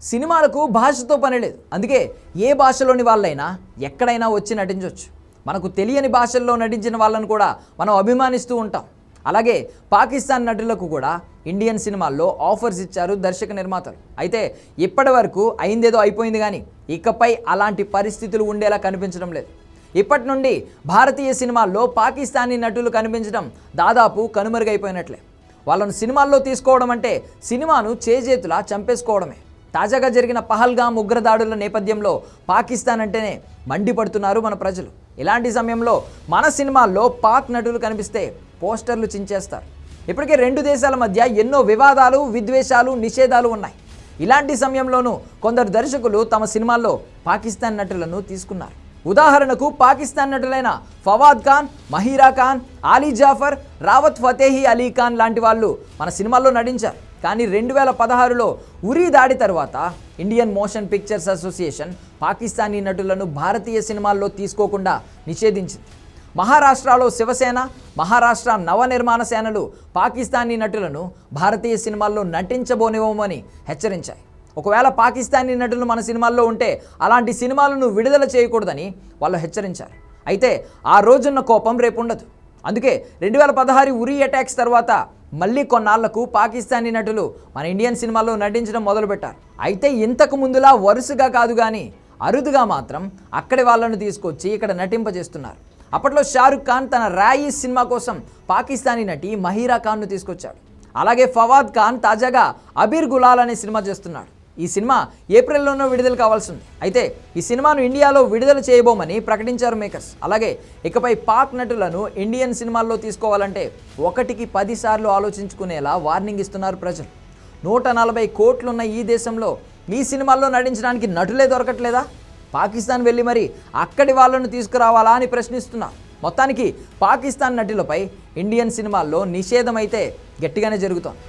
సినిమాలకు భాషతో పని లేదు. అందుకే ఏ భాషలోని వాళ్ళైనా ఎక్కడైనా వచ్చి నటించవచ్చు. మనకు తెలియని భాషల్లో నటించిన వాళ్ళను కూడా మనం అభిమానిస్తూ ఉంటాం. అలాగే పాకిస్తాన్ నటులకు కూడా ఇండియన్ సినిమాల్లో ఆఫర్స్ ఇచ్చారు దర్శక నిర్మాతలు. అయితే ఇప్పటి వరకు అయిందేదో అయిపోయింది, కానీ ఇకపై అలాంటి పరిస్థితులు ఉండేలా కనిపించడం లేదు. ఇప్పటి నుండి భారతీయ సినిమాల్లో పాకిస్తానీ నటులు కనిపించడం దాదాపు కనుమరుగైపోయినట్లే. వాళ్ళను సినిమాల్లో తీసుకోవడం అంటే సినిమాను చేజేతులా చంపేసుకోవడమే. తాజాగా జరిగిన పహల్గామ్ ఉగ్రదాడుల నేపథ్యంలో పాకిస్తాన్ అంటేనే మండిపడుతున్నారు మన ప్రజలు. ఇలాంటి సమయంలో మన సినిమాల్లో పాక్ నటులు కనిపిస్తే పోస్టర్లు చించేస్తారు. ఇప్పటికే రెండు దేశాల మధ్య ఎన్నో వివాదాలు, విద్వేషాలు, నిషేధాలు ఉన్నాయి. ఇలాంటి సమయంలోనూ కొందరు దర్శకులు తమ సినిమాల్లో పాకిస్తాన్ నటులను తీసుకున్నారు. ఉదాహరణకు పాకిస్తాన్ నటులైన ఫవాద్ ఖాన్, మహీరా ఖాన్, ఆలీ జాఫర్, రావత్ ఫతేహీ అలీ ఖాన్ లాంటి వాళ్ళు మన సినిమాల్లో నటించారు. కానీ 2016లో ఉరీ దాడి తర్వాత Indian motion pictures association Pakistani నటులను భారతీయ సినిమాల్లో తీసుకోకుండా నిషేధించింది. మహారాష్ట్రలో శివసేన, మహారాష్ట్ర నవనిర్మాణ సేనలు పాకిస్తానీ నటులను భారతీయ సినిమాల్లో నటించబోనివ్వమని హెచ్చరించాయి. ఒకవేళ పాకిస్తానీ నటులు మన సినిమాల్లో ఉంటే అలాంటి సినిమాలను విడుదల చేయకూడదని వాళ్ళు హెచ్చరించారు. అయితే ఆ రోజున్న కోపం రేపు ఉండదు. అందుకే 2016 ఉరీ అటాక్స్ తర్వాత మళ్ళీ కొన్నాళ్లకు పాకిస్తానీ నటులు మన ఇండియన్ సినిమాల్లో నటించడం మొదలుపెట్టారు. అయితే ఇంతకు ముందులా వరుసగా కాదు, కానీ అరుదుగా మాత్రం అక్కడి వాళ్ళను తీసుకొచ్చి ఇక్కడ నటింపజేస్తున్నారు. అప్పట్లో షారుఖ్ ఖాన్ తన రాయిస్ సినిమా కోసం పాకిస్తానీ నటి మహీరా ఖాన్ను తీసుకొచ్చాడు. అలాగే ఫవాద్ ఖాన్ తాజాగా అబీర్ గులాల్ అనే సినిమా చేస్తున్నాడు. ఈ సినిమా ఏప్రిల్లోనూ విడుదల కావాల్సి ఉంది. అయితే ఈ సినిమాను ఇండియాలో విడుదల చేయబోమని ప్రకటించారు మేకర్స్. అలాగే ఇకపై పాక్ నటులను ఇండియన్ సినిమాల్లో తీసుకోవాలంటే 1కి 10 సార్లు ఆలోచించుకునేలా వార్నింగ్ ఇస్తున్నారు ప్రజలు. 140 కోట్లున్న ఈ దేశంలో మీ సినిమాల్లో నటించడానికి నటులే దొరకట్లేదా? పాకిస్తాన్ వెళ్ళి మరి అక్కడి వాళ్ళను తీసుకురావాలా అని ప్రశ్నిస్తున్నారు. మొత్తానికి పాకిస్తాన్ నటులపై ఇండియన్ సినిమాల్లో నిషేధం అయితే గట్టిగానే జరుగుతోంది.